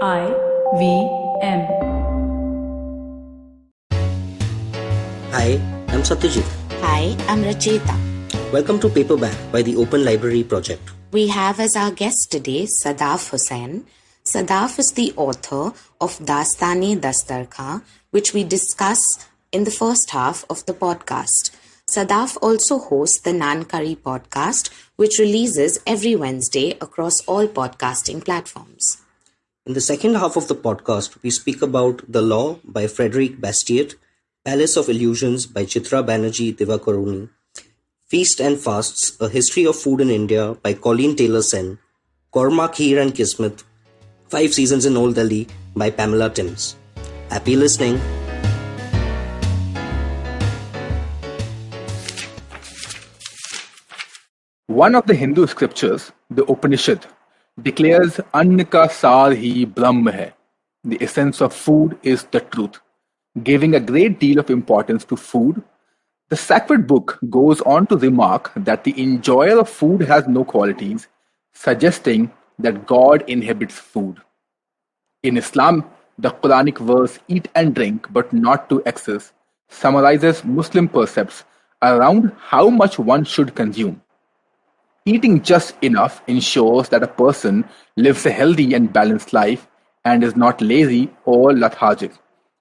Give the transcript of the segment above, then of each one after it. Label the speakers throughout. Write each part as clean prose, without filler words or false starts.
Speaker 1: IVM.
Speaker 2: Hi, I'm Satyajit.
Speaker 3: Hi, I'm Racheta.
Speaker 2: Welcome to Paperback by the Open Library Project.
Speaker 3: We have as our guest today Sadaf Hussain. Sadaf is the author of Dastani Dastarkhan, which we discuss in the first half of the podcast. Sadaf also hosts the Naan Curry podcast, which releases every Wednesday across all podcasting platforms.
Speaker 2: In the second half of the podcast, we speak about The Law by Frederic Bastiat, Palace of Illusions by Chitra Banerjee Divakaruni, Feast and Fasts, A History of Food in India by Colleen Taylor Sen, Korma Kheer and Kismet, 5 Seasons in Old Delhi by Pamela Timms. Happy listening.
Speaker 4: One of the Hindu scriptures, the Upanishad, declares Anna ka saar hi Brahm hai. The essence of food is the truth. Giving a great deal of importance to food, the sacred book goes on to remark that the enjoyer of food has no qualities, suggesting that God inhabits food. In Islam, the Quranic verse "eat and drink, but not to excess" summarizes Muslim precepts around how much one should consume. Eating just enough ensures that a person lives a healthy and balanced life and is not lazy or lethargic,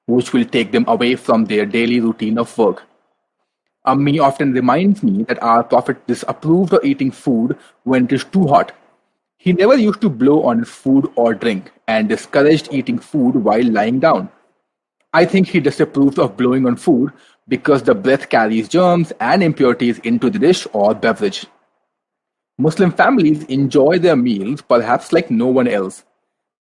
Speaker 4: which will take them away from their daily routine of work. Ammi often reminds me that our Prophet disapproved of eating food when it is too hot. He never used to blow on his food or drink and discouraged eating food while lying down. I think he disapproved of blowing on food because the breath carries germs and impurities into the dish or beverage. Muslim families enjoy their meals perhaps like no one else.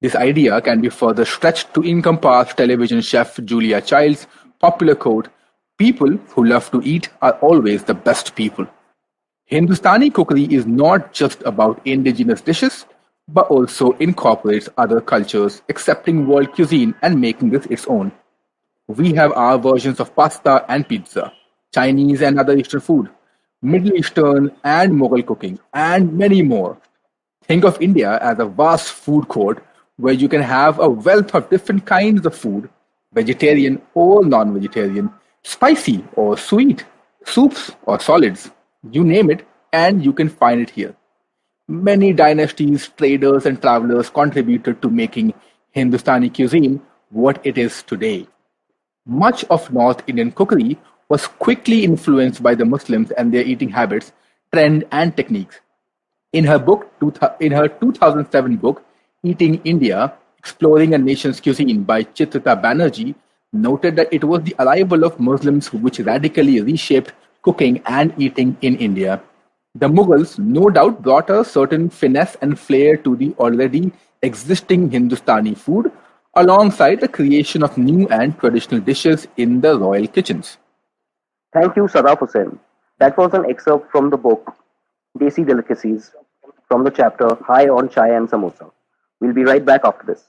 Speaker 4: This idea can be further stretched to encompass television chef Julia Child's popular quote, "People who love to eat are always the best people." Hindustani cookery is not just about indigenous dishes, but also incorporates other cultures, accepting world cuisine and making this its own. We have our versions of pasta and pizza, Chinese and other Eastern food, Middle Eastern and Mughal cooking, and many more. Think of India as a vast food court where you can have a wealth of different kinds of food, vegetarian or non-vegetarian, spicy or sweet, soups or solids. You name it, and you can find it here. Many dynasties, traders, and travelers contributed to making Hindustani cuisine what it is today. Much of North Indian cookery was quickly influenced by the Muslims and their eating habits, trend, and techniques. In her 2007 book, Eating India, Exploring a Nation's Cuisine by Chitrita Banerjee, noted that it was the arrival of Muslims which radically reshaped cooking and eating in India. The Mughals no doubt brought a certain finesse and flair to the already existing Hindustani food, alongside the creation of new and traditional dishes in the royal kitchens.
Speaker 5: Thank you, Sadaf Hussain. That was an excerpt from the book Desi Delicacies from the chapter High on Chai and Samosa. We'll be right back after this.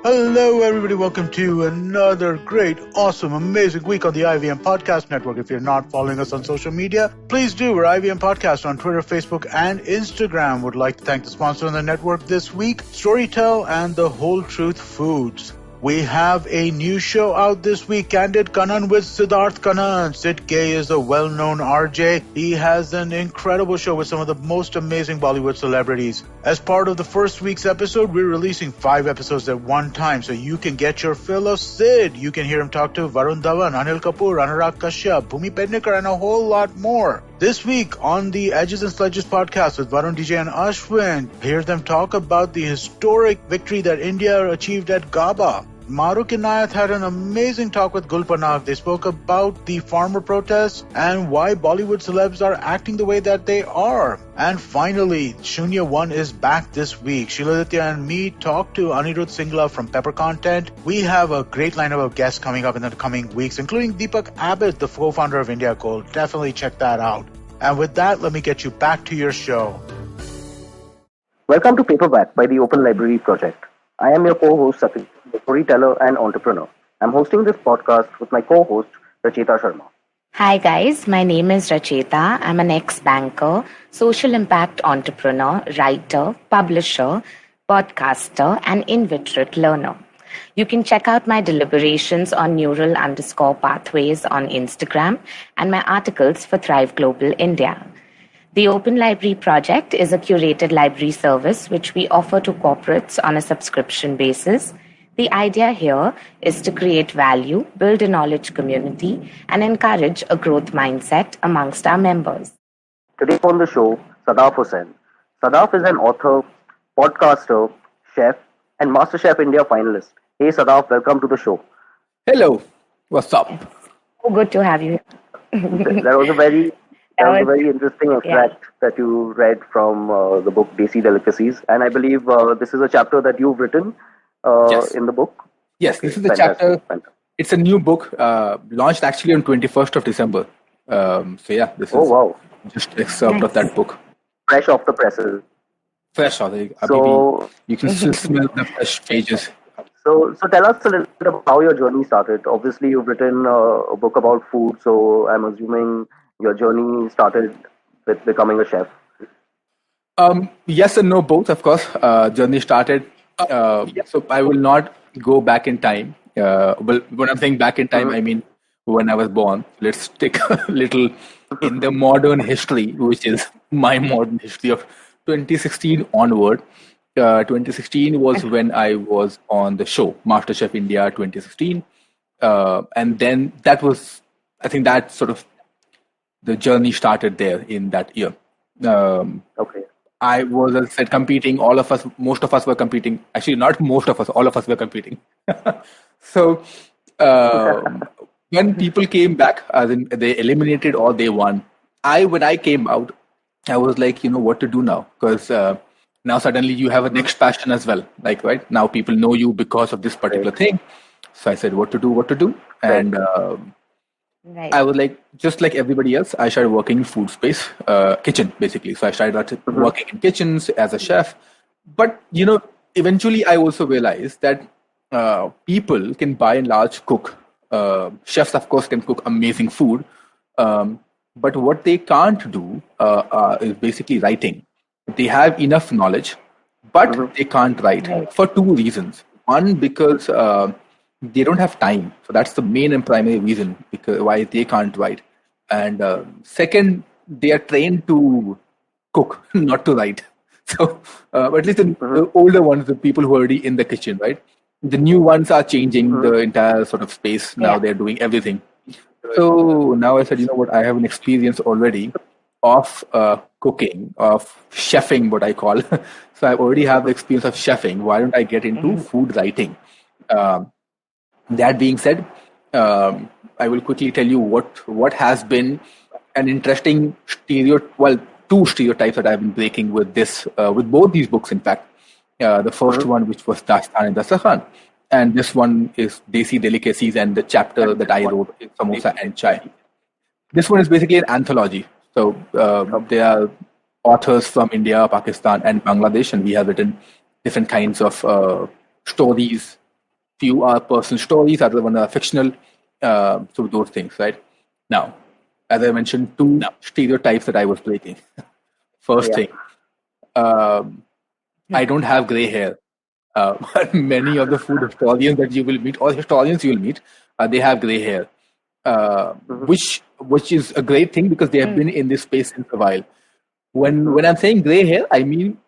Speaker 6: Hello, everybody. Welcome to another great, awesome, amazing week on the IVM Podcast Network. If you're not following us on social media, please do. We're IVM Podcast on Twitter, Facebook, and Instagram. Would like to thank the sponsor on the network this week, Storytel and The Whole Truth Foods. We have a new show out this week, Candid Kanan with Siddharth Kanan. Sid Gay is a well-known RJ. He has an incredible show with some of the most amazing Bollywood celebrities. As part of the first week's episode, we're releasing 5 episodes at one time, so you can get your fill of Sid. You can hear him talk to Varun Dhawan, Anil Kapoor, Anurag Kashyap, Bhumi Pednekar, and a whole lot more. This week on the Edges and Sledges podcast with Varun DJ and Ashwin, hear them talk about the historic victory that India achieved at Gaba. Maruk Inayat had an amazing talk with Gul Panag. They spoke about the farmer protests and why Bollywood celebs are acting the way that they are. And finally, Shunya 1 is back this week. Shiladitya and me talked to Anirudh Singla from Pepper Content. We have a great lineup of guests coming up in the coming weeks, including Deepak Abbott, the co-founder of India Gold. Definitely check that out. And with that, let me get you back to your show.
Speaker 5: Welcome to Paperback by the Open Library Project. I am your co-host Satyajit, a storyteller and entrepreneur. I'm hosting this podcast with my co-host Racheta Sharma.
Speaker 3: Hi guys, my name is Racheta. I'm an ex-banker, social impact entrepreneur, writer, publisher, podcaster, and inveterate learner. You can check out my deliberations on neural_pathways on Instagram and my articles for Thrive Global India. The Open Library Project is a curated library service which we offer to corporates on a subscription basis. The idea here is to create value, build a knowledge community, and encourage a growth mindset amongst our members.
Speaker 5: Today on the show, Sadaf Hussain. Sadaf is an author, podcaster, chef, and MasterChef India finalist. Hey Sadaf, welcome to the show.
Speaker 4: Hello, what's up?
Speaker 3: Oh, good to have you here.
Speaker 5: That was a very interesting extract that you read from the book Desi Delicacies, and I believe this is a chapter that you've written
Speaker 4: Yes.
Speaker 5: in the book.
Speaker 4: Yes, this is the chapter. It's a new book, launched actually on 21st of December. This is
Speaker 5: wow,
Speaker 4: just excerpt of that book.
Speaker 5: fresh off the presses.
Speaker 4: Fresh,
Speaker 5: So,
Speaker 4: you can still smell the fresh pages.
Speaker 5: so tell us a little bit about how your journey started. Obviously, you've written a book about food, so I'm assuming your journey started with becoming a chef.
Speaker 4: Yes and no, both, of course. Journey started. So I will not go back in time. Well, when I'm saying back in time, I mean when I was born. Let's take a little in the modern history, which is my modern history of 2016 onward. 2016 was when I was on the show MasterChef India 2016, and then I think that sort of the journey started there in that year.
Speaker 5: Okay.
Speaker 4: I was, as I said, competing. Most of us were competing. Actually, not most of us, all of us were competing. So when people came back, as in they eliminated or they won, when I came out, I was like, what to do now? Because now suddenly you have a next passion as well. Like, right now people know you because of this particular thing. So I said, what to do? And
Speaker 3: Right.
Speaker 4: I was like, just like everybody else, I started working in food space, kitchen basically. So I started working in kitchens as a chef. But, eventually I also realized that people can by and large cook. Chefs, of course, can cook amazing food. But what they can't do is basically writing. They have enough knowledge, but they can't write for two reasons. One, because they don't have time. So that's the main and primary reason because why they can't write. And second, they are trained to cook, not to write. So at least the older ones, the people who are already in the kitchen, right? The new ones are changing the entire sort of space. Now they're doing everything. So now I said, you know what? I have an experience already of cooking, of chefing, what I call. So I already have the experience of chefing. Why don't I get into food writing? That being said, I will quickly tell you what has been an interesting two stereotypes that I've been breaking with with both these books. In fact, the first one, which was Dastan Dastakhan, and this one is Desi Delicacies, and the chapter that I wrote is Samosa and Chai. This one is basically an anthology. So there are authors from India, Pakistan, and Bangladesh, and we have written different kinds of stories. Few are personal stories, other one are fictional. So those things, right? Now, as I mentioned, two stereotypes that I was breaking. First thing, I don't have gray hair. But many of the food historians that you will meet, or historians you will meet, they have gray hair, which is a great thing because they have been in this space since a while. When I'm saying gray hair, I mean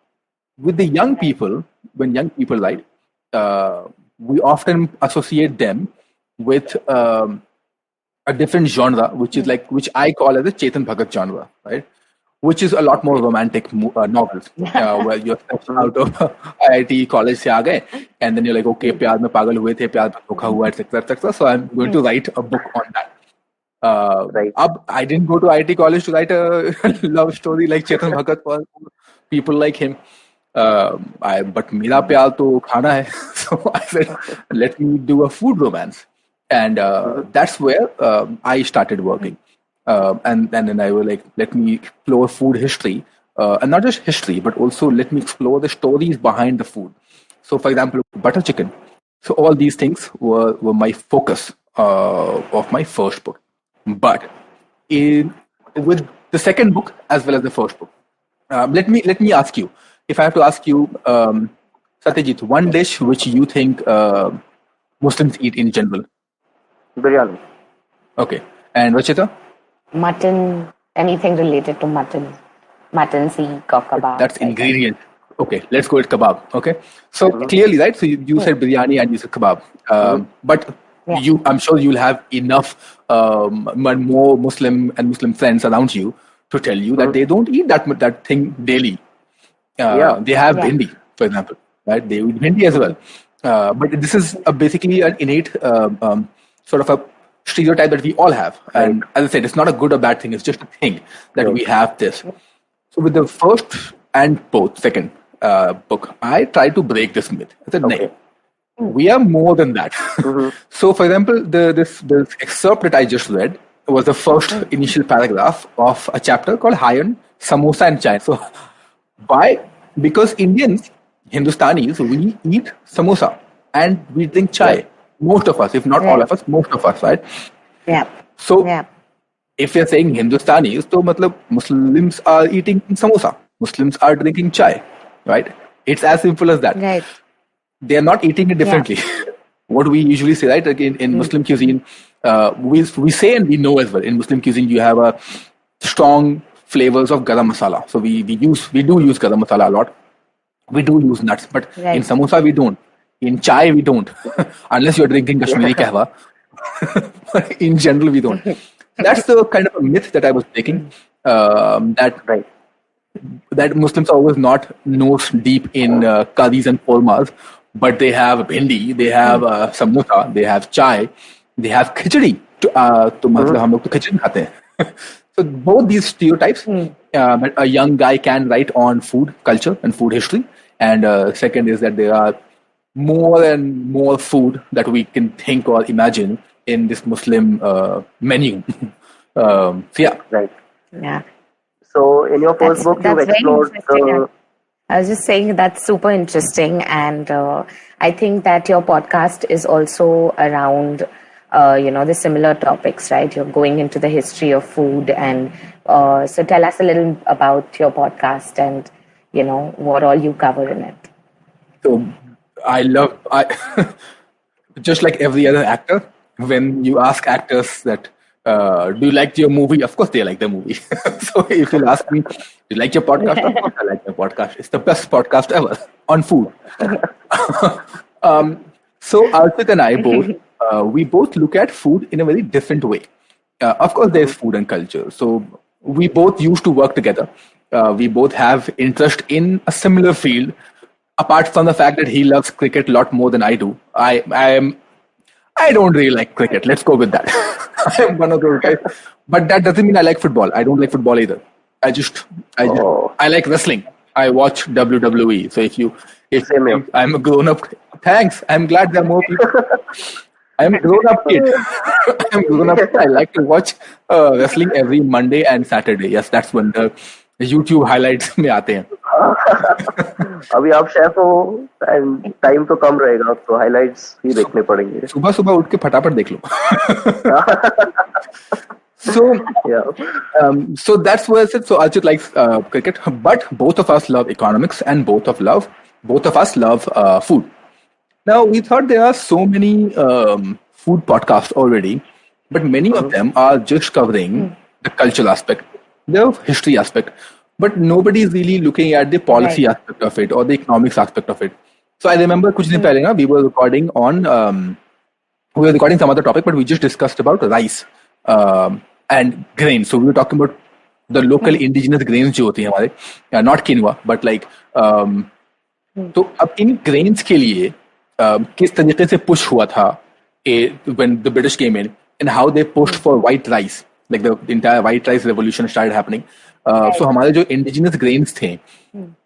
Speaker 4: with the young people. When young people write, we often associate them with a different genre, which I call as the Chetan Bhagat genre, right? Which is a lot more romantic novels, where you're out of IIT college se aa gaye, and then you're like, okay, प्यार में पागल हुए थे, प्यार में धोखा हुआ, etc., etc. So I'm going to write a book on that.
Speaker 5: Right.
Speaker 4: I didn't go to IIT college to write a love story like Chetan Bhagat or people like him. But मेरा प्यार तो खाना है. So I said, let me do a food romance. And that's where I started working. And then I was like, let me explore food history. And not just history, but also let me explore the stories behind the food. So, for example, butter chicken. So all these things were my focus of my first book. But with the second book as well as the first book, let me ask you, if I have to ask you, Satyajit, one dish which you think Muslims eat in general.
Speaker 5: Biryani.
Speaker 4: Okay. And Rachita?
Speaker 3: Mutton, anything related to mutton. Mutton, seek or kebab.
Speaker 4: That's
Speaker 3: like that.
Speaker 4: ingredient. Okay, let's go with kebab. Okay. So clearly, right? So you said biryani and you said kebab. But
Speaker 3: Yeah.
Speaker 4: I'm sure you'll have enough more Muslim friends around you to tell you that they don't eat that thing daily. They have
Speaker 3: Yeah.
Speaker 4: bhindi, for example, right? They eat bhindi as well. But this is basically an innate sort of a stereotype that we all have. And as I said, it's not a good or bad thing. It's just a thing that we have this. So with the first and second book, I tried to break this myth. I said, no, we are more than that. So, for example, this excerpt that I just read was the first initial paragraph of a chapter called High on Samosa and Chai. So, because Indians, Hindustanis, we eat samosa and we drink chai. Most of us, if not all of us, most of us, right?
Speaker 3: Yeah.
Speaker 4: So,
Speaker 3: Yeah.
Speaker 4: if you're saying Hindustanis, so matlab Muslims are eating samosa, Muslims are drinking chai, right? It's as simple as that.
Speaker 3: Right.
Speaker 4: They are not eating it differently. What we usually say, right? Like in Muslim cuisine, we say and we know as well. In Muslim cuisine, you have a strong flavors of garam masala. So we do use garam masala a lot. We do use nuts, but in samosa we don't. In chai we don't, unless you're drinking Kashmiri kahwa. In general, we don't. That's the kind of a myth that I was taking. That Muslims are always not nose deep in curries and kormas, but they have bhindi, they have samosa, they have chai, they have khichdi. तो मतलब हम लोग तो खिचड़ी खाते हैं. So both these stereotypes, that a young guy can write on food culture and food history, and second is that there are more and more food that we can think or imagine in this Muslim menu. So yeah.
Speaker 5: Right.
Speaker 3: Yeah.
Speaker 5: So in your first book, you've
Speaker 3: very
Speaker 5: explored
Speaker 3: interesting. I was just saying that's super interesting, and I think that your podcast is also around, the similar topics, right? You're going into the history of food, and so tell us a little about your podcast and what all you cover in it.
Speaker 4: So I just like every other actor, when you ask actors that do you like your movie, of course they like the movie. So if you'll ask me, do you like your podcast? Of course I like my podcast. It's the best podcast ever on food. So Archit and I we both look at food in a very different way. Of course there's food and culture. So we both used to work together. We both have interest in a similar field. Apart from the fact that he loves cricket a lot more than I do, I don't really like cricket. Let's go with that. I'm one of those guys. But that doesn't mean I like football. I don't like football either. I like wrestling. I watch WWE. So if I'm a grown up, thanks. I'm glad there are more people. I'm a grown up kid. I'm grown up. I like to watch wrestling every Monday and Saturday. Yes, that's when the YouTube highlights में आते हैं.
Speaker 5: अभी आप chef हो and time तो कम रहेगा तो highlights ही देखने पड़ेंगे.
Speaker 4: सुबह सुबह उठ के फटाफट देख लो. So that's where I said. So Archit likes cricket, but both of us love economics and both of us love food. Now we thought there are so many food podcasts already, but many of them are just covering the cultural aspect, the history aspect, but nobody is really looking at the policy aspect of it or the economics aspect of it. So I remember कुछ दिन पहले ना we were recording some other topic, but we just discussed about rice and grains. So we were talking about the local indigenous grains जो होती हैं हमारे, not quinoa, but like तो अब इन grains के लिए किस तरीके से push हुआ था when the British came in and how they pushed for white rice, like the entire white rice revolution started happening. So हमारे जो indigenous grains थे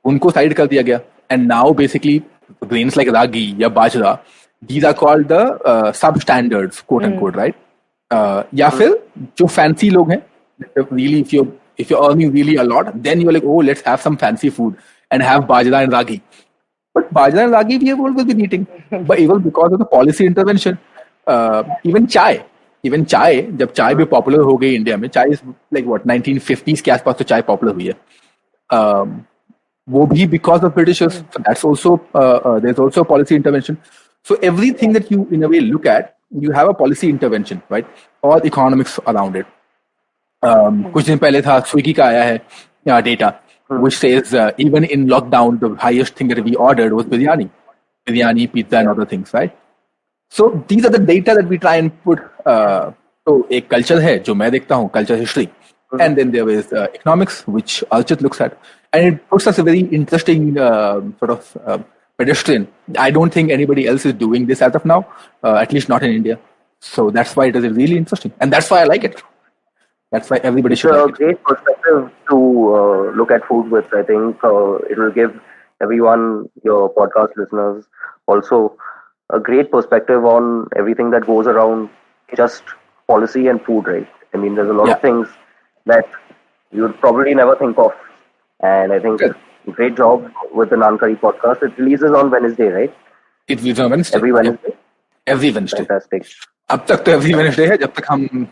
Speaker 4: उनको side कर दिया गया, and now basically grains like ragi या bajra, these are called the substandards, quote unquote, right? या फिर जो fancy लोग हैं, really if you're earning really a lot, then you're like, oh, let's have some fancy food and have bajra and ragi. But bajra and ragi we have always been eating, but even because of the policy intervention, even chai, जब चाय भी popular हो गई India में, चाय is like what 1950s के आसपास तो चाय पॉपुलर हुई है. वो भी because of Britishers. So that's also there's also policy intervention. So everything that you in a way look at, you have a policy intervention, right? Or economics around it. कुछ दिन पहले था स्विगी का आया है data which says even in lockdown the highest thing that we ordered was biryani, pizza and other things, right? So these are the data that we try and put. तो एक culture है जो मैं देखता हूँ, culture history, and then there is economics which Archit looks at, and it puts us a very interesting sort of pedestrian. I don't think anybody else is doing this as of now, at least not in India. So that's why it is really interesting, and that's why I like it. That's why everybody should like it.
Speaker 5: It's a great perspective to look at food with. I think it will give everyone, your podcast listeners, also a great perspective on everything that goes around just policy and food, right? I mean, there's a lot of things that you would probably never think of. And I think great job with the Naan Curry podcast. It releases on Wednesday, right?
Speaker 4: It releases on Wednesday.
Speaker 5: Every Wednesday?
Speaker 4: Every Wednesday.
Speaker 5: Fantastic.
Speaker 4: अब तक तो every Wednesday है, जब तक हम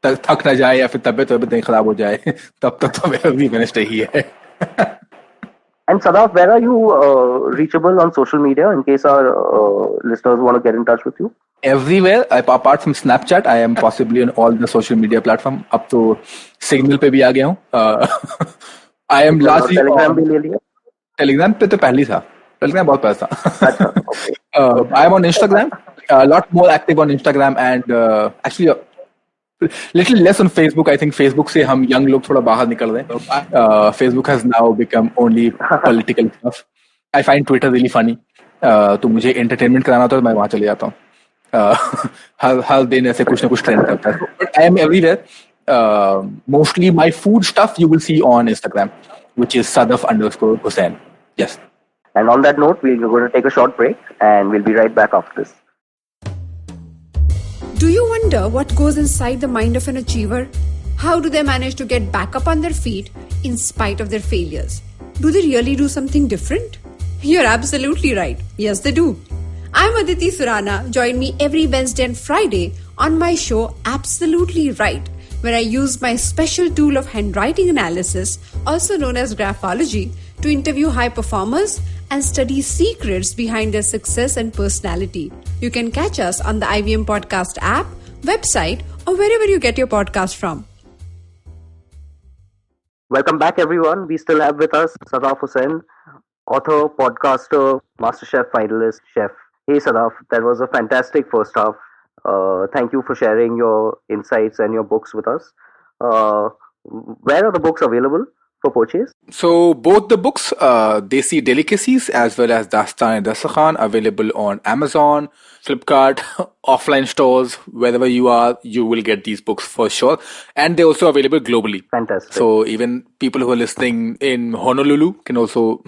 Speaker 4: थक ना जाए या फिर तबियत नहीं खराब हो जाए, तब तक तो every Wednesday ही है.
Speaker 5: And Sadaf, where are you reachable on social media in case our listeners want to get in touch with you?
Speaker 4: Everywhere, apart from Snapchat, I am possibly on all the social media platform. अब तो Signal पे भी आ गया हूँ. I am largely
Speaker 5: Telegram भी ले लिया?
Speaker 4: Telegram पे तो पहले ही था. Telegram बहुत पहले था.
Speaker 5: अच्छा, okay.
Speaker 4: I am on Instagram. A lot more active on Instagram and actually little less on Facebook. I think Facebook से हम young लोग थोड़ा बाहर निकल रहे हैं. Facebook has now become only political stuff. I find Twitter really funny. तो मुझे entertainment कराना होता है तो मैं वहाँ चले जाता हूँ. हर दिन ऐसे कुछ ना कुछ trend करता है. But I am everywhere. Mostly my food stuff you will see on Instagram, which is Sadaf_Hussain. Yes.
Speaker 5: And on that note, we're going to take a short break and we'll be right back after this.
Speaker 1: Do you wonder what goes inside the mind of an achiever? How do they manage to get back up on their feet in spite of their failures? Do they really do something different? You're absolutely right. Yes, they do. I'm Aditi Surana. Join me every Wednesday and Friday on my show Absolutely Right, where I use my special tool of handwriting analysis, also known as graphology, to interview high performers and study secrets behind their success and personality. You can catch us on the IVM Podcast app, website, or wherever you get your podcast from.
Speaker 5: Welcome back, everyone. We still have with us Sadaf Hussain, author, podcaster, MasterChef finalist, chef. Hey, Sadaf, that was a fantastic first half. Thank you for sharing your insights and your books with us. Where are the books available for purchase?
Speaker 4: So both the books, Desi Delicacies as well as Dastan-e-Dastakhan, available on Amazon, Flipkart, offline stores, wherever you are, you will get these books for sure. And they're also available globally.
Speaker 5: Fantastic.
Speaker 4: So even people who are listening in Honolulu can also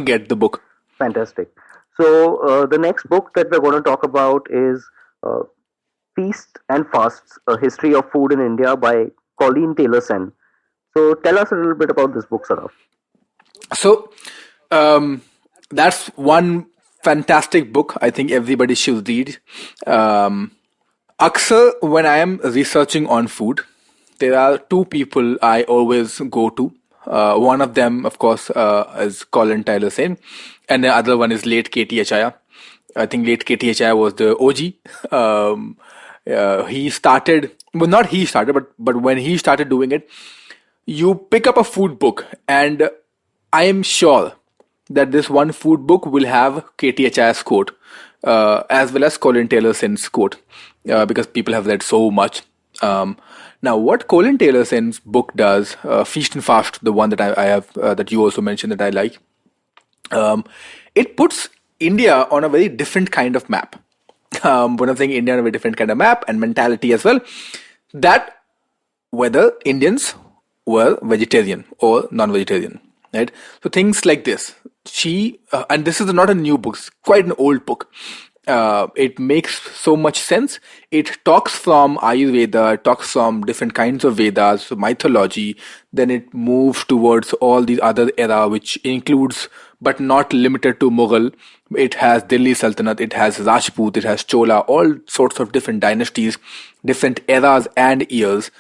Speaker 4: get the book.
Speaker 5: Fantastic. So the next book that we're going to talk about is Feast and Fasts, A History of Food in India by Colleen Taylor Senn. So tell us a little bit about this book, Sadaf.
Speaker 4: So that's one fantastic book I think everybody should read. Aksar, when I am researching on food, there are two people I always go to. One of them, of course, is Colleen Taylor Senn, and the other one is late K.T. Achaya. I think late K.T. Achaya was the OG. He started, well, not he started, but when he started doing it, you pick up a food book, and I am sure that this one food book will have K.T. Achaya's quote, as well as Colleen Taylor Senn's quote, because people have read so much. Now, what Colleen Taylor Senn's book does, Feast and Fast, the one that I have, that you also mentioned that I like, it puts India on a very different kind of map. When I'm saying India on a very different kind of map and mentality as well, that whether Indians were vegetarian or non-vegetarian, right? So things like this. And this is not a new book, it's quite an old book. It makes so much sense. It talks from Ayurveda, it talks from different kinds of Vedas, mythology. Then it moves towards all these other era, which includes, but not limited to Mughal. It has Delhi Sultanate, it has Rajput, it has Chola, all sorts of different dynasties, different eras and years,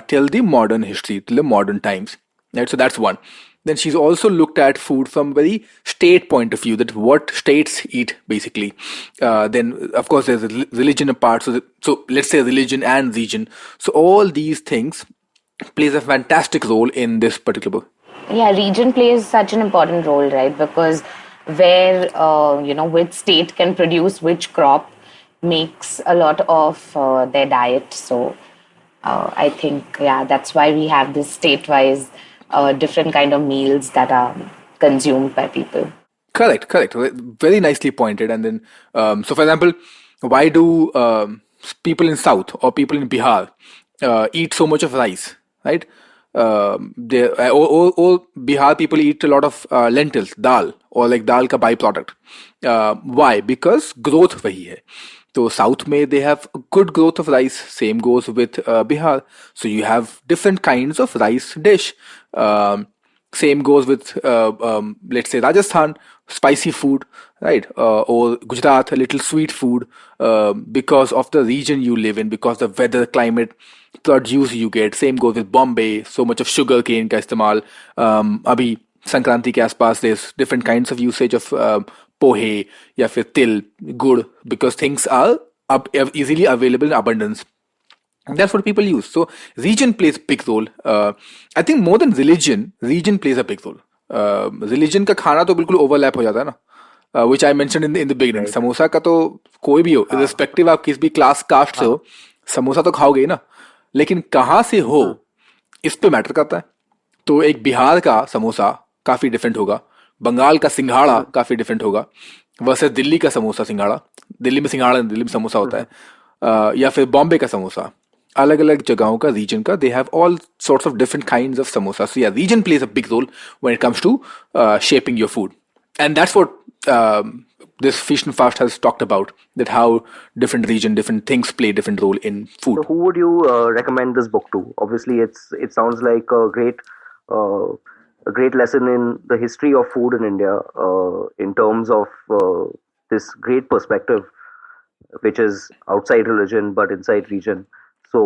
Speaker 4: till the modern history, till the modern times. Right? So that's one. then she's also looked at food from a very state point of view, that what states eat basically. Then of course there's a religion apart, so let's say religion and region. So all these things plays a fantastic role in this particular book.
Speaker 3: Yeah, region plays such an important role, right? Because where, which state can produce which crop makes a lot of their diet. So I think, that's why we have this state-wise different kind of meals that are consumed by people.
Speaker 4: Correct. Very nicely pointed. And then, so for example, why do people in South or people in Bihar eat so much of rice, right? All Bihar people eat a lot of lentils, dal, or like dal ka byproduct. Why? Because growth wahi hai. So South में they have good growth of rice. Same goes with Bihar. So you have different kinds of rice dish. Same goes with let's say Rajasthan, spicy food, right? Or Gujarat, a little sweet food, because of the region you live in, because the weather, climate, produce you get. Same goes with Bombay, so much of sugar cane का इस्तेमाल. अभी संक्रांति के आसपास there's different kinds of usage of पोहे या फिर तिल, गुड़, because things are easily available in abundance. That's what people use. So region plays a big role. I think more than religion, region plays a big role. Religion का खाना तो बिल्कुल overlap हो जाता है ना, which I mentioned in the beginning. Samosa का तो कोई भी हो, irrespective आप किस भी class caste से हो, समोसा तो खाओगे ही ना. लेकिन कहाँ से हो इस पे मैटर करता है. तो एक बिहार का समोसा काफी डिफरेंट होगा, बंगाल का सिंघाड़ा काफी डिफरेंट होगा वर्सेस दिल्ली का समोसा सिंघाड़ा. दिल्ली में सिंघाड़ा, दिल्ली में समोसा होता है, या फिर बॉम्बे का समोसा. अलग अलग जगहों का, रीजन का, they have all sorts of different kinds of samosa. So yeah, region plays a big role when it comes to shaping your food. And that's what this Feast and Fast has talked about, that how different region, different things play different role in food.
Speaker 5: So who would you recommend this book to? Obviously, it sounds like a great lesson in the history of food in India, in terms of this great perspective, which is outside religion but inside region. So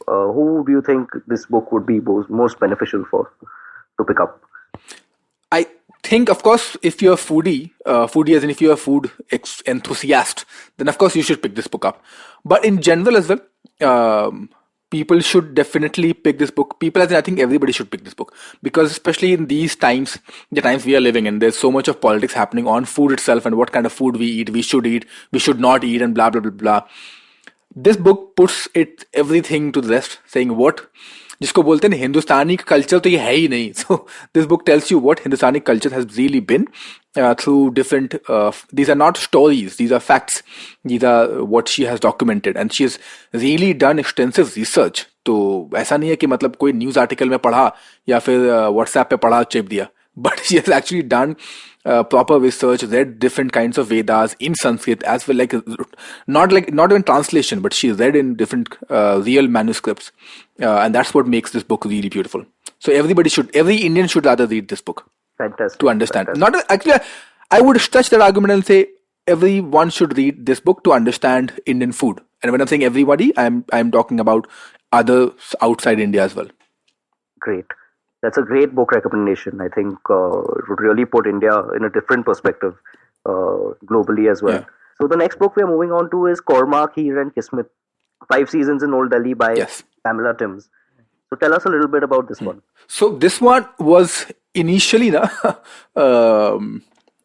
Speaker 5: who do you think this book would be most beneficial for to pick up?
Speaker 4: I think, of course, if you're a foodie as in if you're a food enthusiast, then of course you should pick this book up. But in general as well, people should definitely pick this book. People, as in, I think everybody should pick this book, because especially in these times, the times we are living in, there's so much of politics happening on food itself and what kind of food we eat, we should not eat, and blah blah blah blah. This book puts everything to the rest, saying what जिसको बोलते हैं हिंदुस्तानी culture तो ये है ही नहीं. So this book tells you what Hindustani culture has really been through different. These are not stories; these are facts. These are what she has documented, and she has really done extensive research. तो ऐसा नहीं है कि मतलब कोई news article में पढ़ा या फिर व्हाट्सएप पे पढ़ा चिप दिया. But she has actually done proper research, read different kinds of Vedas in Sanskrit as well, not even translation, but she read in different real manuscripts, and that's what makes this book really beautiful. So every Indian should rather read this book.
Speaker 5: Fantastic.
Speaker 4: To understand.
Speaker 5: Fantastic.
Speaker 4: Not actually, I would stretch that argument and say everyone should read this book to understand Indian food. And when I'm saying everybody, I'm talking about others outside India as well.
Speaker 5: Great. That's a great book recommendation. I think it would really put India in a different perspective globally as well.
Speaker 4: Yeah.
Speaker 5: So the next book we are moving on to is Korma, Kheer and Kismet, 5 Seasons in Old Delhi by Pamela Timms. So tell us a little bit about this one.
Speaker 4: So this one was initially,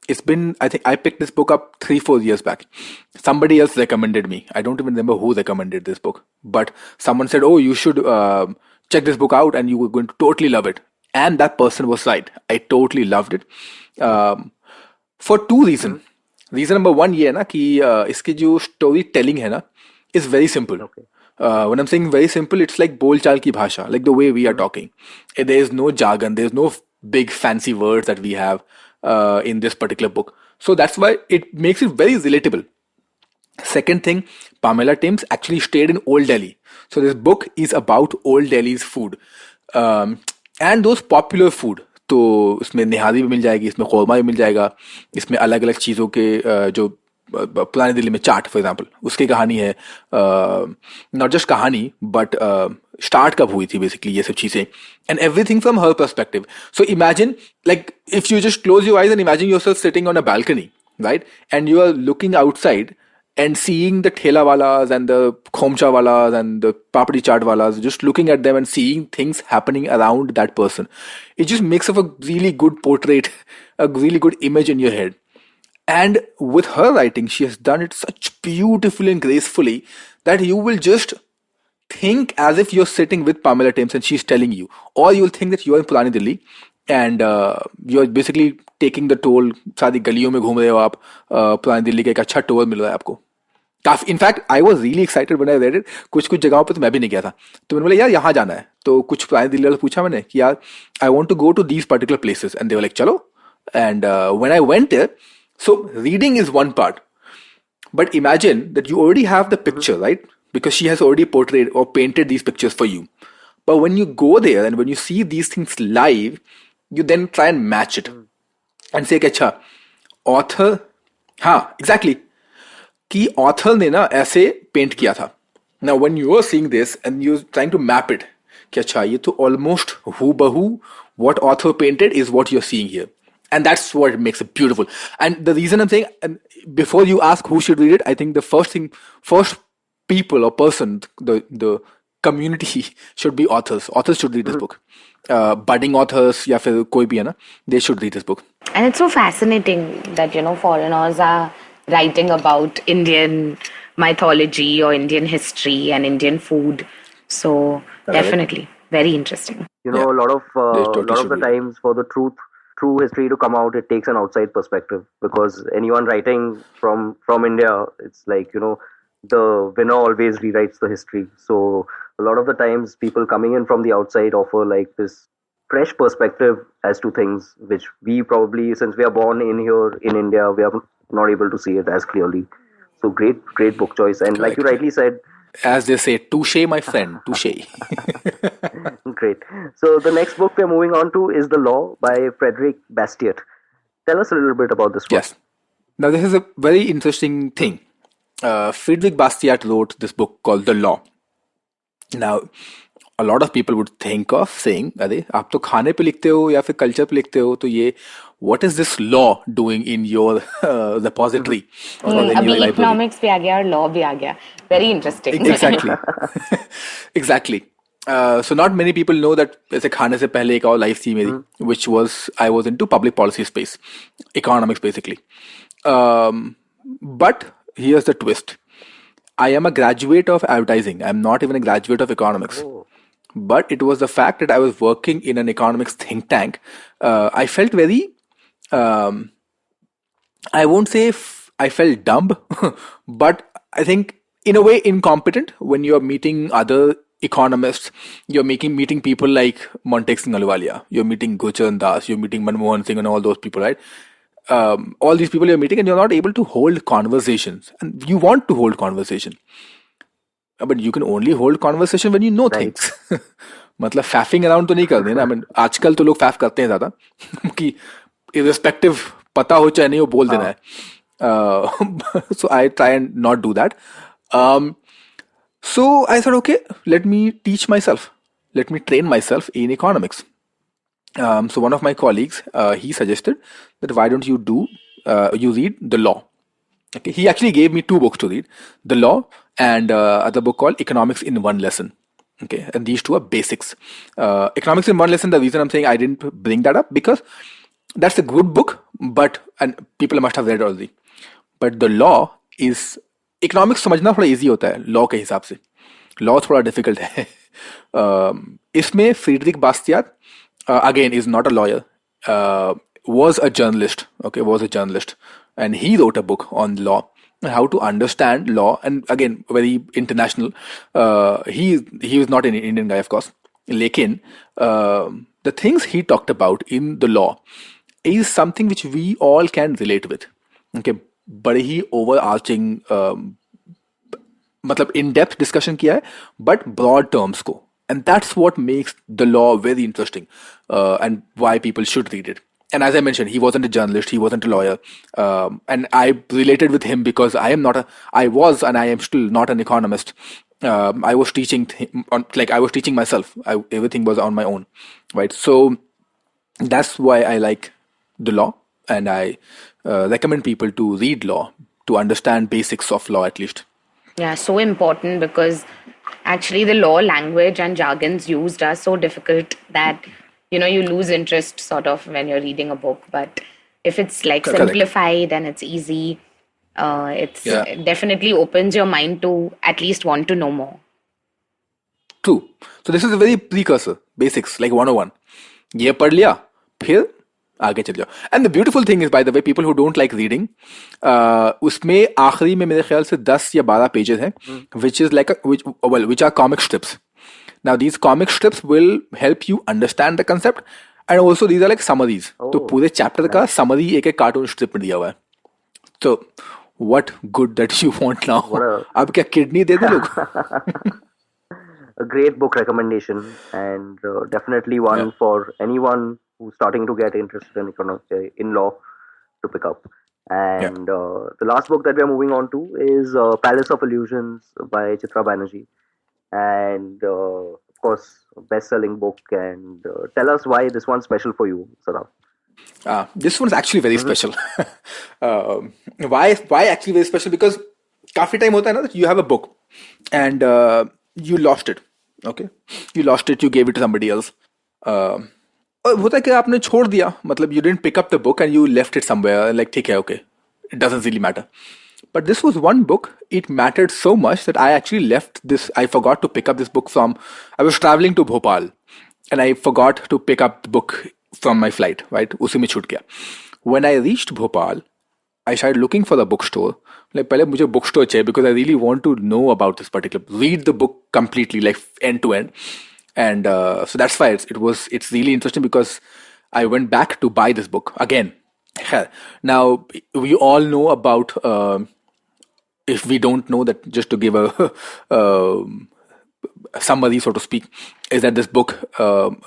Speaker 4: it's been, I think I picked this book up 3-4 years back. Somebody else recommended me. I don't even remember who recommended this book, but someone said, oh, you should check this book out and you were going to totally love it. And that person was right. I totally loved it. For 2 reasons. Reason number 1 ये है ना कि इसकी जो story telling है ना is very simple.
Speaker 5: Okay.
Speaker 4: When I'm saying very simple, it's like बोल चाल की भाषा, like the way we are talking. There is no jargon, there is no big fancy words that we have in this particular book. So that's why it makes it very relatable. Second thing, Pamela Timms actually stayed in Old Delhi. So this book is about Old Delhi's food. And those popular food. तो इसमें निहारी भी मिल जाएगी, इसमें कौरमा भी मिल जाएगा, इसमें अलग अलग चीज़ों के जो पुरानी दिल्ली में चाट फॉर एग्जांपल, उसकी कहानी है, नॉट जस्ट कहानी बट स्टार्ट कब हुई थी बेसिकली ये सब चीजें, and everything from her perspective. So imagine like if you just close your eyes and imagine yourself sitting on a balcony, right, and you are looking outside and seeing the thela walas and the khomcha walas and the papdi chaat walas, just looking at them and seeing things happening around that person, it just makes up a really good portrait, a really good image in your head. And with her writing, she has done it such beautifully and gracefully that you will just think as if you're sitting with Pamela Thames and she's telling you, or you'll think that you're in Purani Delhi and you're basically taking the toll. सारी गलियों में घूम रहे हो आप, पुरानी दिल्ली का एक अच्छा टूर मिल रहा है आपको. काफी in fact I was really excited when I read it. कुछ कुछ जगहों पे तो मैं भी नहीं गया था, तो मैंने बोला यार यहाँ जाना है. तो कुछ पुरानी दिल्ली वाले पूछा मैंने कि यार I want to go to these particular places, and they were like चलो. And when I went there, so reading is one part, but imagine that you already have the picture, right? Because she has already portrayed or painted these pictures for you. But when you go there and when you see these things live, you then try and match it and say, अच्छा, author, हाँ, exactly, कि author ने ना ऐसे paint किया था. Now, when you are seeing this and you're trying to map it, कि अच्छा, ये तो almost hoo-bahu what author painted is what you're seeing here. And that's what makes it beautiful. And the reason I'm saying, and before you ask who should read it, I think the first people or person, the community should be authors. Authors should read this book. Budding authors, या फिर कोई भी है ना, they should read this book.
Speaker 3: And it's so fascinating that, foreigners are writing about Indian mythology or Indian history and Indian food. So definitely very interesting.
Speaker 5: A lot of the times for the true history to come out, it takes an outside perspective, because anyone writing from India, it's like, the winner always rewrites the history. So a lot of the times people coming in from the outside offer like this fresh perspective as to things which we probably, since we are born in here in India, we are not able to see it as clearly. So great book choice. And like you rightly said,
Speaker 4: as they say, touche, my friend, touche.
Speaker 5: Great. So the next book we're moving on to is The Law by Frederick Bastiat. Tell us a little bit about this book.
Speaker 4: Yes. Now, this is a very interesting thing. Frederick Bastiat wrote this book called The Law. Now, a lot of people would think of saying, अरे आप तो खाने पे लिखते हो या फिर culture पे लिखते हो, तो ये what is this law doing in your repository?
Speaker 3: अभी economics भी आ गया और law भी आ गया. Very interesting.
Speaker 4: Exactly. Exactly. So not many people know that ऐसे खाने से पहले एक और life थी मेरी, which was I was into public policy space, economics basically. But here's the twist. I am a graduate of advertising. I'm not even a graduate of economics. Oh. But it was the fact that I was working in an economics think tank. I felt very, I won't say I felt dumb, but I think in a way incompetent when you're meeting other economists. You're meeting people like Montek Singh Ahluwalia. You're meeting Gurcharan Das. You're meeting Manmohan Singh and all those people, right? All these people you're meeting, and you're not able to hold conversations. And you want to hold conversation. But you can only hold conversation when you know things. मतलब faffing around तो नहीं करते ना. I mean, आजकल तो लोग faff करते हैं ज़्यादा कि irrespective पता हो चाहे नहीं वो बोल देना है. So I try and not do that. So I thought, okay, let me teach myself. Let me train myself in economics. So one of my colleagues, he suggested that why don't you you read The Law. Okay, he actually gave me 2 books to read, The Law and other book called Economics in One Lesson. Okay, and these 2 are basics. Economics in One Lesson, the reason I'm saying I didn't bring that up, because that's a good book, and people must have read it already. But The Law is, economics समझना थोड़ा easy होता है law के हिसाब से. Law थोड़ा difficult है. इसमें Frederick Bastiat, again, is not a lawyer, was a journalist. Okay, was a journalist. And he wrote a book on law, how to understand law, and again very international. He was not an Indian guy, of course. Lekin the things he talked about in The Law is something which we all can relate with. Okay, बड़े ही overarching मतलब in-depth discussion किया है, but broad terms को, and that's what makes The Law very interesting, and why people should read it. and as I mentioned, he wasn't a journalist, he wasn't a lawyer, and I related with him because I was, and I am still not an economist. I was teaching I was teaching myself. Everything was on my own, right? So that's why I like the law, and I recommend people to read law to understand basics of law at least.
Speaker 3: Yeah, so important because actually the law language and jargons used are so difficult that you lose interest sort of when you're reading a book. But if it's like
Speaker 4: Correct.
Speaker 3: simplified and it's easy,
Speaker 4: Yeah.
Speaker 3: it definitely opens your mind to at least want to know more.
Speaker 4: True. So this is a very precursor, basics, like 101. ये पढ़ लिया, फिर आगे चल जाओ. And the beautiful thing is, by the way, people who don't like reading, उसमें आखिरी में मेरे ख्याल से 10 या 12 pages हैं, which are comic strips. Now these comic strips will help you understand the concept, and also these are like summaries. तो पूरे chapter का summary एक cartoon strip में दिया हुआ है. So what good that you want now? अब क्या kidney दे दे लोग?
Speaker 5: A great book recommendation, and definitely one for anyone who's starting to get interested in law to pick up. And the last book that we are moving on to is Palace of Illusions by Chitra Banerjee, and of course, best-selling book. And tell us why this one's special for you, Sadaf.
Speaker 4: This one's actually very special. Why actually very special? Because काफी time होता है ना that you have a book and you lost it. Okay, you lost it. You gave it to somebody else. और होता है कि आपने छोड़ दिया, मतलब you didn't pick up the book and you left it somewhere. Like ठीक है, okay, it doesn't really matter. But this was one book. It mattered so much that I actually left this. I forgot to pick up this book from. I was traveling to Bhopal, and I forgot to pick up the book from my flight. Right, उसी में छूट गया. When I reached Bhopal, I started looking for the bookstore. Like पहले मुझे bookstore चाहिए because I really want to know about this particular. Read the book completely, like end to end, and so that's why it's really interesting because I went back to buy this book again. Now we all know about. If we don't know that, just to give a summary, so to speak, is that this book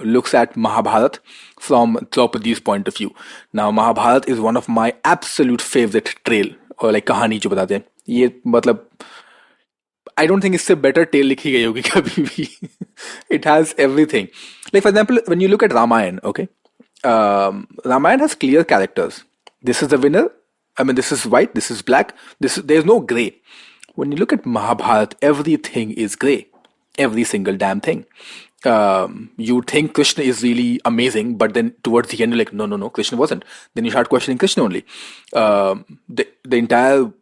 Speaker 4: looks at Mahabharat from Draupadi's point of view. Now, Mahabharat is one of my absolute favorite trail, or like कहानी जो बताते हैं. ये मतलब I don't think इससे better tale लिखी गई होगी कभी भी. It has everything. Like for example, when you look at Ramayana, okay, Ramayana has clear characters. This is the winner. I mean, this is white. This is black. There's no gray. When you look at Mahabharat, everything is gray. Every single damn thing. You think Krishna is really amazing, but then towards the end you're like, no, Krishna wasn't. Then you start questioning Krishna only. The entire,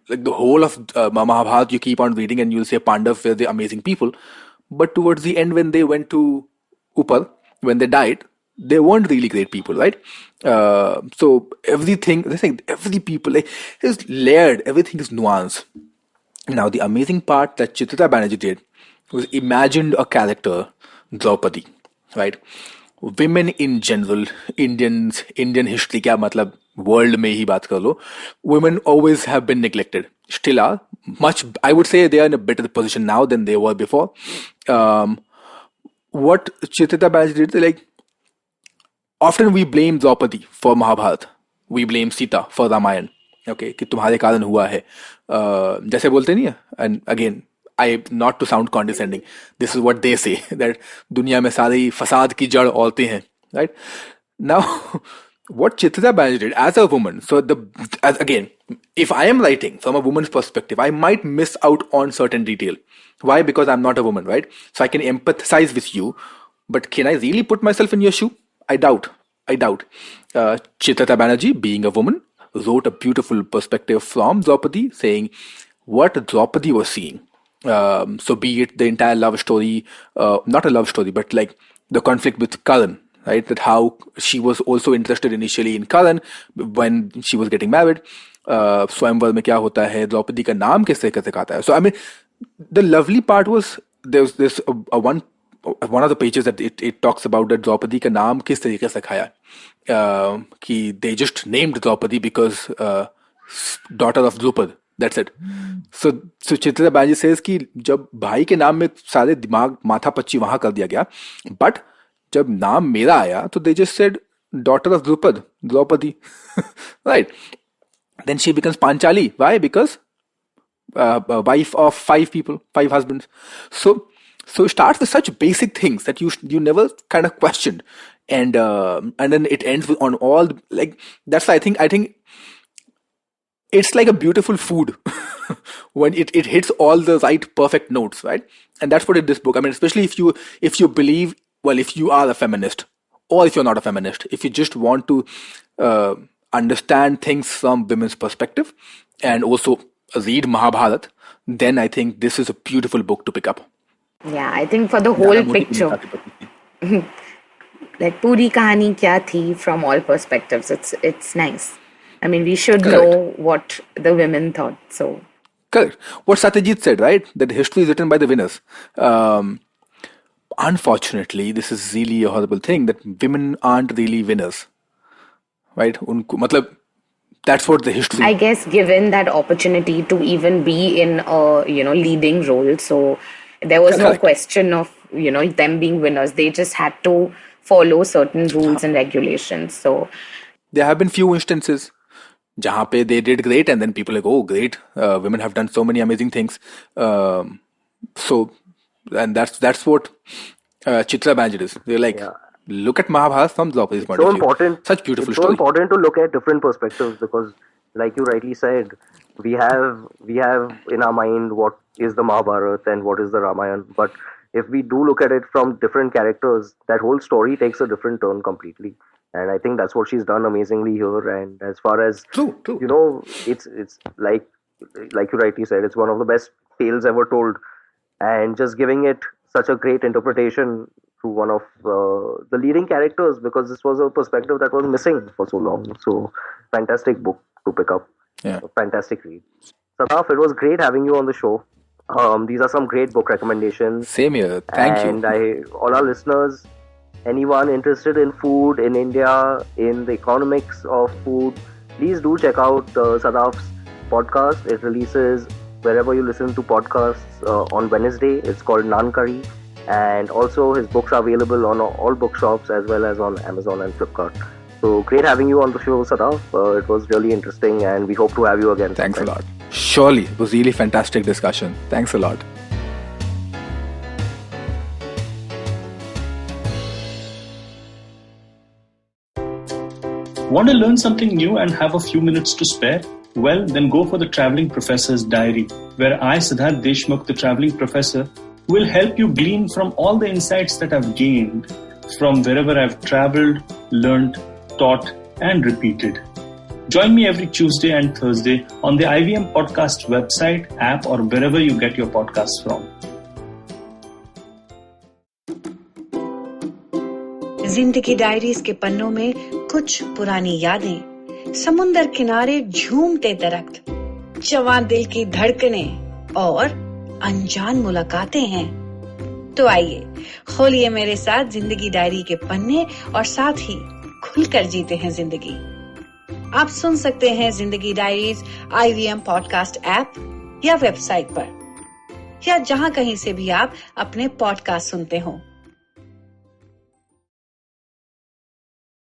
Speaker 4: like the whole of Mahabharata, you keep on reading and you'll say Pandavas were the amazing people, but towards the end when they went to Upar, when they died, they weren't really great people, right? So everything, they think every people, like, is layered, everything is nuanced. Now the amazing part that Chitra Banerjee did was imagined a character, Draupadi, right? Women in general, Indian history, क्या मतलब world में ही बात कर लो, women always have been neglected, still are much. I would say they are in a better position now than they were before. What Chitra Banerjee did, like, often we blame Draupadi for Mahabharata, we blame Sita for Ramayana. Okay, कि तुम्हारे कारण हुआ है, जैसे बोलते नहीं है. And again, not to sound condescending, this is what they say, that दुनिया में सारी फसाद की जड़ औरतें हैं, right? Now, what Chitra Banerjee did as a woman, so again, if I am writing from a woman's perspective, I might miss out on certain detail. Why? Because I'm not a woman, right? So I can empathize with you, but can I really put myself in your shoe? I doubt. Chitra Banerjee, being a woman, wrote a beautiful perspective from Draupadi, saying what Draupadi was seeing. So be it the entire love story, not a love story, but like the conflict with Karan, right? That how she was also interested initially in Karan when she was getting married. स्वयंवर में क्या होता है, द्रौपदी का नाम किस तरीके से आता है. So I mean, the lovely part was there's this one of the pages that it talks about that Draupadi का नाम किस तरीके से खाया, कि they just named Draupadi because daughter of Drupad. That's it. So Chitra Banerjee says कि जब भाई के नाम में सारे दिमाग माथा पच्ची वहां कर दिया गया, but जब नाम मेरा आया तो they just said daughter of Draupadi, right? Then she becomes Panchali. Why? Because a wife of 5 people, 5 husbands. So it starts with such basic things that you never kind of questioned, and then it ends with on all like that's I think it's like a beautiful food when it hits all the right perfect notes, right? And that's what this book. I mean, especially if you believe, well, if you are a feminist or if you're not a feminist, if you just want to understand things from women's perspective and also read Mahabharata, then I think this is a beautiful book to pick up.
Speaker 3: Yeah, I think for the whole picture, like puri kahani kya thi from all perspectives, it's nice. I mean, we should know what the women thought. So
Speaker 4: correct. What Satyajit said, right? That history is written by the winners. Unfortunately, this is really a horrible thing that women aren't really winners, right? That's what the history.
Speaker 3: I guess given that opportunity to even be in a leading role, so there was no question of them being winners. They just had to follow certain rules and regulations. So
Speaker 4: there have been few instances jahan pe they did great, and then people like, oh great, women have done so many amazing things. So and that's what Chitra Banerjee is. They're like, look at Mahabharata from Draupadi's point of view.
Speaker 5: Important.
Speaker 4: Such beautiful
Speaker 5: it's
Speaker 4: story.
Speaker 5: So important to look at different perspectives, because like you rightly said, we have in our mind what is the Mahabharata and what is the Ramayana, but if we do look at it from different characters, that whole story takes a different turn completely. And I think that's what she's done amazingly here. And as far as
Speaker 4: true.
Speaker 5: It's like you rightly said, it's one of the best tales ever told, and just giving it such a great interpretation through one of the leading characters, because this was a perspective that was missing for so long. So fantastic book to pick up.
Speaker 4: Yeah,
Speaker 5: fantastic read. Sadaf, it was great having you on the show. These are some great book recommendations.
Speaker 4: Same here. Thank you.
Speaker 5: And all our listeners, anyone interested in food in India, in the economics of food, please do check out Sadaf's podcast. It releases wherever you listen to podcasts on Wednesday. It's called Naan Curry. And also his books are available on all bookshops as well as on Amazon and Flipkart. So great having you on the show, Sadaf. It was really interesting, and we hope to have you again.
Speaker 4: Thanks a lot. Surely. It was really fantastic discussion. Thanks a lot.
Speaker 7: Want to learn something new and have a few minutes to spare? Well, then go for the Traveling Professor's Diary, where I, Siddharth Deshmukh, the Traveling Professor, will help you glean from all the insights that I've gained from wherever I've traveled, learned, taught, and repeated. Join me every Tuesday and Thursday on the IVM Podcast website, app, or wherever you get your podcasts from.
Speaker 8: जिंदगी diaries के पन्नों में कुछ पुरानी यादें, समुंदर किनारे झूमते दरख्त, जवान दिल की धड़कनें और अनजान मुलाकातें हैं। तो आइए खोलिए मेरे साथ जिंदगी डायरी के पन्ने और साथ ही खुलकर जीते हैं जिंदगी। आप सुन सकते हैं जिंदगी डायरीज IVM पॉडकास्ट ऐप या वेबसाइट पर, या जहां कहीं से भी आप अपने पॉडकास्ट सुनते हो।